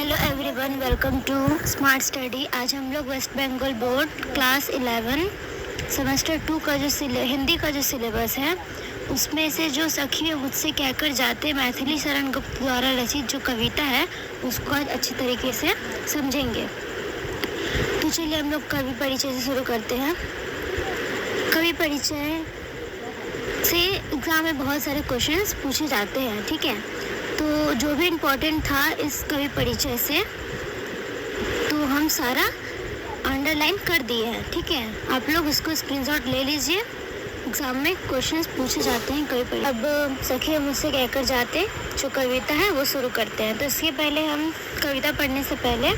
Hello everyone, welcome to Smart Study. आज हम लोग West Bengal board class 11 semester 2 का जो हिंदी का जो सिलेबस है उसमें से जो सखी मुझसे कहकर जाते मैथिली शरण गुप्त द्वारा रचित जो कविता है उसको आज अच्छी तरीके से समझेंगे। तो चलिए हम लोग कवि परिचय से शुरू करते हैं। कवि परिचय से एग्ज़ाम में बहुत सारे क्वेश्चंस पूछे जाते हैं, ठीक है। तो जो भी इम्पोर्टेंट था इस कवि परिचय से तो हम सारा अंडरलाइन कर दिए हैं, ठीक है। आप लोग इसको स्क्रीनशॉट ले लीजिए, एग्ज़ाम में क्वेश्चंस पूछे जाते हैं कवि परिचय। अब सखी मुझसे कहकर जाते जो कविता है वो शुरू करते हैं। तो इसके पहले हम कविता पढ़ने से पहले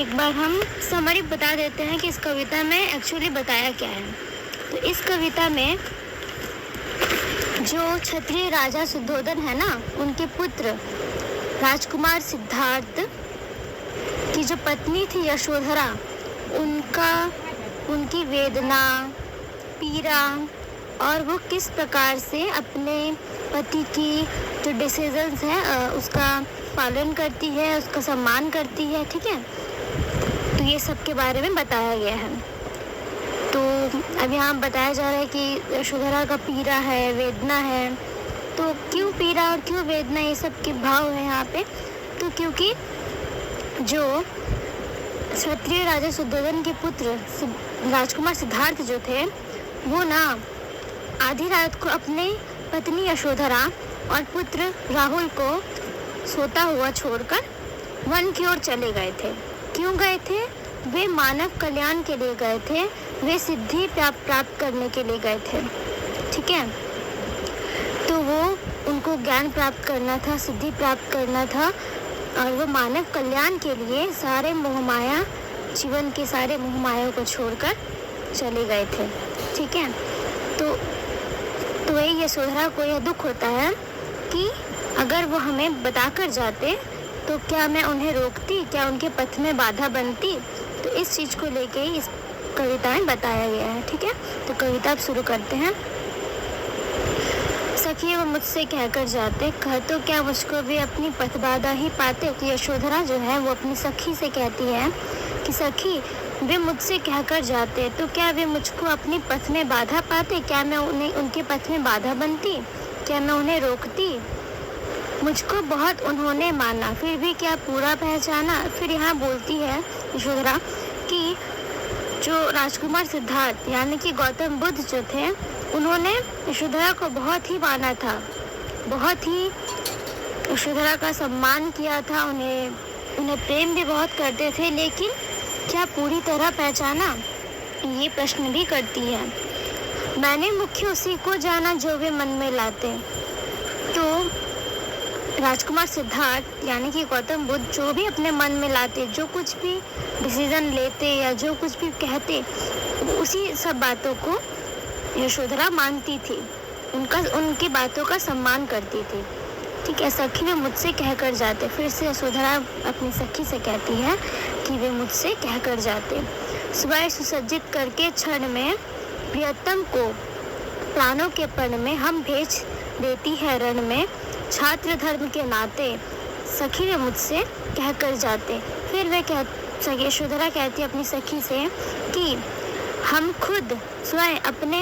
एक बार हम समरी बता देते हैं कि इस कविता में एक्चुअली बताया क्या है। तो इस कविता में जो क्षत्रिय राजा शुद्धोधन है ना, उनके पुत्र राजकुमार सिद्धार्थ की जो पत्नी थी यशोधरा, उनकी वेदना, पीड़ा और वो किस प्रकार से अपने पति की जो डिसीजंस है उसका पालन करती है, उसका सम्मान करती है, ठीक है। तो ये सब के बारे में बताया गया है। तो अब यहाँ बताया जा रहा है कि यशोधरा का पीड़ा है, वेदना है। तो क्यों पीड़ा और क्यों वेदना, ये सब के भाव है यहाँ पे। तो क्योंकि जो क्षत्रिय राजा शुद्धोधन के पुत्र राजकुमार सिद्धार्थ जो थे वो ना आधी रात को अपने पत्नी यशोधरा और पुत्र राहुल को सोता हुआ छोड़कर वन की ओर चले गए थे। क्यों गए थे? वे मानव कल्याण के लिए गए थे, वे सिद्धि प्राप्त करने के लिए गए थे, ठीक है। तो वो उनको ज्ञान प्राप्त करना था, सिद्धि प्राप्त करना था और वो मानव कल्याण के लिए सारे मोहमाया, जीवन के सारे मोहमाया को छोड़कर चले गए थे, ठीक है। तो वही यशोधरा को यह दुख होता है कि अगर वो हमें बताकर जाते तो क्या मैं उन्हें रोकती, क्या उनके पथ में बाधा बनती। तो इस चीज़ को लेके ही इस कविता में बताया गया है, ठीक है। तो कविता अब शुरू करते हैं। सखी वो मुझसे कहकर जाते, कह तो क्या मुझको भी अपनी पथ बाधा ही पाते। तो यशोधरा जो है वो अपनी सखी से कहती है कि सखी वे मुझसे कहकर जाते तो क्या वे मुझको अपनी पथ में बाधा पाते, क्या मैं उन्हें उनके पथ में बाधा बनती, क्या मैं उन्हें रोकती। मुझको बहुत उन्होंने माना फिर भी क्या पूरा पहचाना। फिर यहाँ बोलती है यशोधरा कि जो राजकुमार सिद्धार्थ यानी कि गौतम बुद्ध जो थे उन्होंने यशोधरा को बहुत ही माना था, बहुत ही यशोधरा का सम्मान किया था, उन्हें प्रेम भी बहुत करते थे। लेकिन क्या पूरी तरह पहचाना, ये प्रश्न भी करती है। मैंने मुख्य उसी को जाना जो वे मन में लाते। तो राजकुमार सिद्धार्थ यानी कि गौतम बुद्ध जो भी अपने मन में लाते, जो कुछ भी डिसीजन लेते या जो कुछ भी कहते, उसी सब बातों को यशोधरा मानती थी, उनकी बातों का सम्मान करती थी, ठीक है। सखी वे मुझसे कहकर जाते, फिर से यशोधरा अपनी सखी से कहती है कि वे मुझसे कहकर जाते। सुबह सुसज्जित करके क्षण में प्रियतम को प्राणों के पण में हम भेज देती है रण में, छात्र धर्म के नाते सखी वे मुझसे कहकर जाते। फिर वे यशोधरा कहती है अपनी सखी से कि हम खुद स्वयं अपने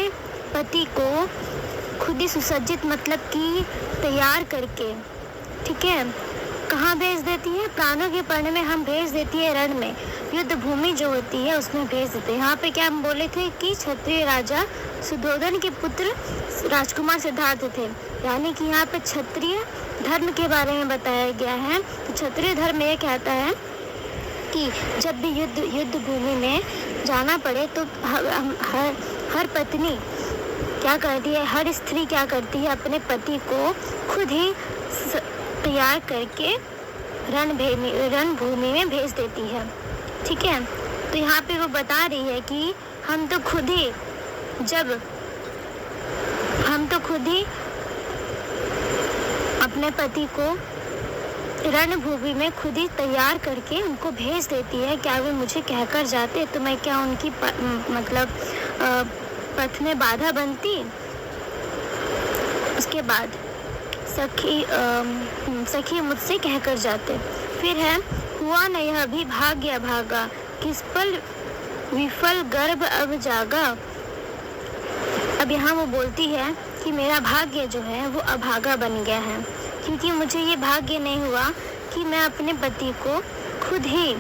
पति को खुद ही सुसज्जित मतलब कि तैयार करके, ठीक है, कहाँ भेज देती है? प्राणों के पण में हम भेज देती है रण में, युद्ध भूमि जो होती है उसमें भेज देते हैं। यहाँ पे क्या हम बोले थे कि क्षत्रिय राजा शुद्धोधन के पुत्र राजकुमार सिद्धार्थ थे, यानी कि यहाँ पे क्षत्रिय धर्म के बारे में बताया गया है। तो क्षत्रिय धर्म ये कहता है कि जब भी युद्ध भूमि में जाना पड़े तो हर पत्नी क्या करती है, हर स्त्री क्या करती है, अपने पति को खुद ही तैयार करके रण भूमि में भेज देती है, ठीक है। तो यहाँ पे वो बता रही है कि हम तो खुद ही अपने पति को रणभूमि में खुद ही तैयार करके उनको भेज देती है। क्या वे मुझे कहकर जाते तो मैं क्या उनकी पथ में बाधा बनती। उसके बाद सखी मुझसे कहकर जाते। फिर है हुआ न यह भी भाग्य भागा, किस पल विफल गर्भ अब जागा। अब यहाँ वो बोलती है कि मेरा भाग्य जो है वो अभागा बन गया है, क्योंकि मुझे ये भाग्य नहीं हुआ कि मैं अपने पति को खुद ही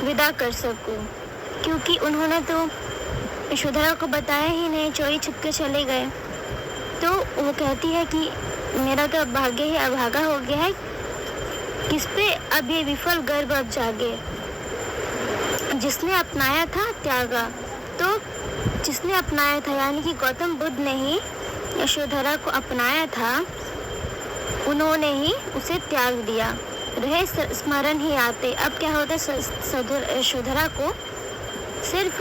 विदा कर सकूं, क्योंकि उन्होंने तो यशोधरा को बताया ही नहीं, चोरी छिपके चले गए। तो वो कहती है कि मेरा तो भाग्य ही अभागा हो गया है, किस पे अब ये विफल गर्भ अब जागे। जिसने अपनाया था त्यागा, तो जिसने अपनाया था यानी कि गौतम बुद्ध ने ही यशोधरा को अपनाया था, उन्होंने ही उसे त्याग दिया। रहे स्मरण ही आते। अब क्या होता है, यशोधरा को सिर्फ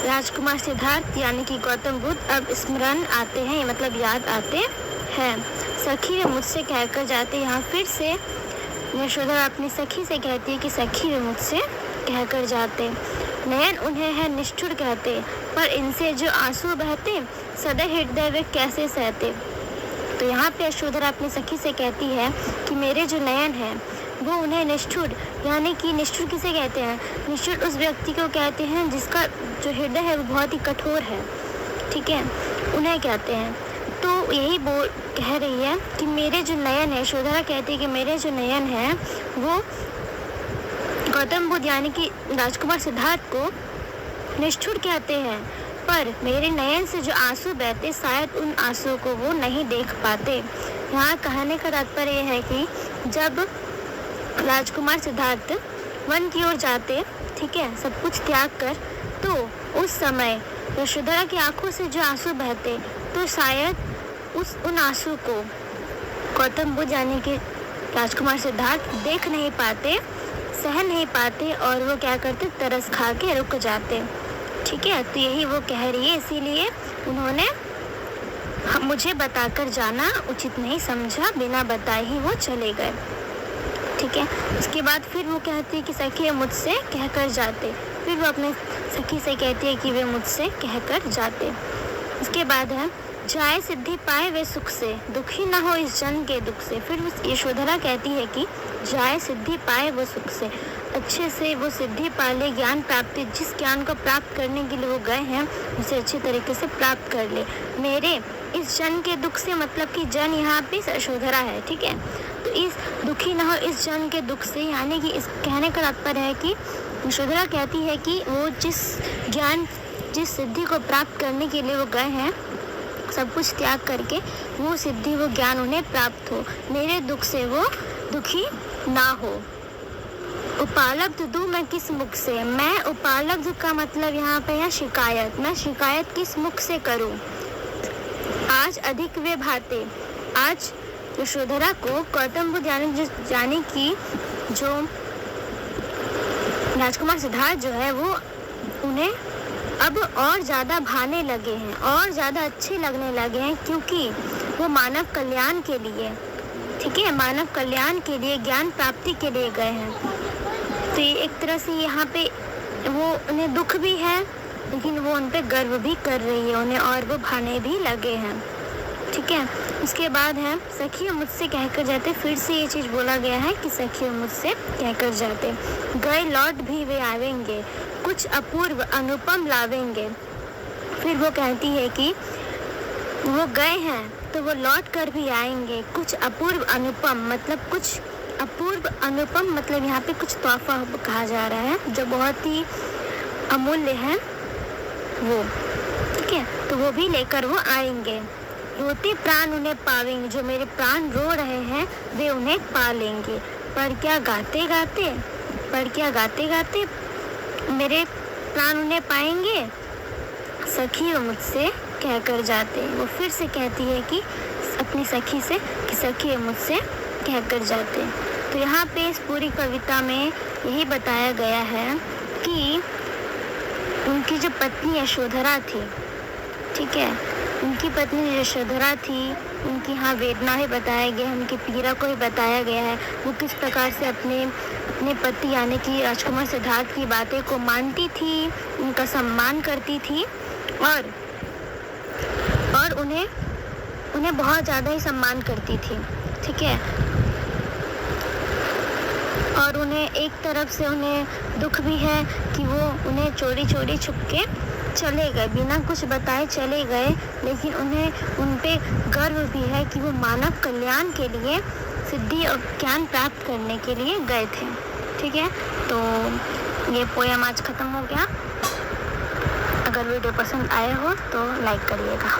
राजकुमार सिद्धार्थ यानी कि गौतम बुद्ध अब स्मरण आते हैं, मतलब याद आते हैं। सखी वे मुझसे कहकर जाते। यहाँ फिर से यशोधरा अपनी सखी से कहती है कि सखी वे मुझसे कहकर जाते। नयन उन्हें है निष्ठुर कहते, पर इनसे जो आंसू बहते सदा हृदय वे कैसे सहते। तो यहाँ पे यशोधरा अपनी सखी से कहती है कि मेरे जो नयन हैं वो उन्हें निष्ठुर, यानी कि निष्ठुर किसे कहते हैं, निष्ठुर उस व्यक्ति को कहते हैं जिसका जो हृदय है वो बहुत ही कठोर है, ठीक है, उन्हें कहते हैं। तो यही बोल कह रही है कि मेरे जो नयन है, यशोधरा कहती है कि मेरे जो नयन हैं वो गौतम बुद्ध यानी कि राजकुमार सिद्धार्थ को निष्ठुर कहते हैं, पर मेरे नयन से जो आंसू बहते शायद उन आंसुओं को वो नहीं देख पाते। यहाँ कहने का तात्पर्य है कि जब राजकुमार सिद्धार्थ वन की ओर जाते, ठीक है, सब कुछ त्याग कर, तो उस समय यशोधरा की आंखों से जो आंसू बहते तो शायद उन आंसू को गौतम बुद्ध यानी कि राजकुमार सिद्धार्थ देख नहीं पाते, सहन नहीं पाते, और वो क्या करते, तरस खा के रुक जाते, ठीक है। तो यही वो कह रही है, इसीलिए उन्होंने मुझे बताकर जाना उचित नहीं समझा, बिना बताए ही वो चले गए, ठीक है। उसके बाद फिर वो कहती है कि सखी मुझसे कहकर जाते। फिर वो अपने सखी से कहती है कि वे मुझसे कहकर जाते। उसके बाद है जाए सिद्धि पाए वे सुख से, दुखी ना हो इस जन्म के दुख से। फिर यशोधरा कहती है कि जाए सिद्धि पाए वो सुख से, अच्छे से वो सिद्धि पा ले, ज्ञान प्राप्ति, जिस ज्ञान को प्राप्त करने के लिए वो गए हैं उसे अच्छे तरीके से प्राप्त कर ले। मेरे इस जन्म के दुख से, मतलब कि जन यहाँ पे यशोधरा है, ठीक है। तो इस दुखी ना हो इस जन्म के दुख से, यानी कि इस कहने का तात्पर्य है कि यशोधरा कहती है कि वो जिस सिद्धि को प्राप्त करने के लिए वो गए हैं, सब कुछ त्याग करके वो सिद्धि, वो ज्ञान उन्हें प्राप्त हो, मेरे दुख से वो दुखी ना हो। उपालब्ध दूँ मैं किस मुख से, मैं उपालब्ध का मतलब यहाँ पे है शिकायत, मैं शिकायत किस मुख से करूँ। आज अधिक वे भाते, आज यशोधरा को गौतम बुद्ध यानी कि जो राजकुमार सिद्धार्थ जो है वो उन्हें अब और ज़्यादा भाने लगे हैं, और ज़्यादा अच्छे लगने लगे हैं, क्योंकि वो मानव कल्याण के लिए, ठीक है, मानव कल्याण के लिए, ज्ञान प्राप्ति के लिए गए हैं। तो ये एक तरह से यहाँ पे वो उन्हें दुख भी है, लेकिन वो उन पे गर्व भी कर रही है उन्हें, और वो भाने भी लगे हैं, ठीक है। उसके बाद है सखियों मुझसे कहकर जाते। फिर से ये चीज़ बोला गया है कि सखियों मुझसे कहकर जाते। गए लौट भी वे आवेंगे, कुछ अपूर्व अनुपम लावेंगे। फिर वो कहती है कि वो गए हैं तो वो लौट कर भी आएंगे, कुछ अपूर्व अनुपम, मतलब कुछ अपूर्व अनुपम, मतलब यहाँ पे कुछ तोहफा कहा जा रहा है जो बहुत ही अमूल्य है वो, ठीक है। तो वो भी लेकर वो आएंगे। रोते प्राण उन्हें पावेंगे, जो मेरे प्राण रो रहे हैं वे उन्हें पा लेंगे। पर क्या गाते गाते मेरे प्राण उन्हें पाएंगे, सखी वो मुझसे कहकर जाते। वो फिर से कहती है कि अपनी सखी से कि सखी वो मुझसे कहकर जाते। तो यहाँ पे इस पूरी कविता में यही बताया गया है कि उनकी जो पत्नी यशोधरा थी, ठीक है, उनकी पत्नी यशोधरा थी, उनकी यहाँ वेदना ही बताया गया है, उनकी पीड़ा को ही बताया गया है। वो किस प्रकार से अपने पति यानी कि राजकुमार सिद्धार्थ की बातें को मानती थी, उनका सम्मान करती थी, और उन्हें बहुत ज़्यादा ही सम्मान करती थी, ठीक है। और उन्हें एक तरफ से उन्हें दुख भी है कि वो उन्हें चोरी चोरी छुप के चले गए, बिना कुछ बताए चले गए, लेकिन उन्हें उन पे गर्व भी है कि वो मानव कल्याण के लिए सिद्धि और ज्ञान प्राप्त करने के लिए गए थे। ठीक है, तो ये पोयम आज ख़त्म हो गया। अगर वीडियो पसंद आया हो तो लाइक करिएगा।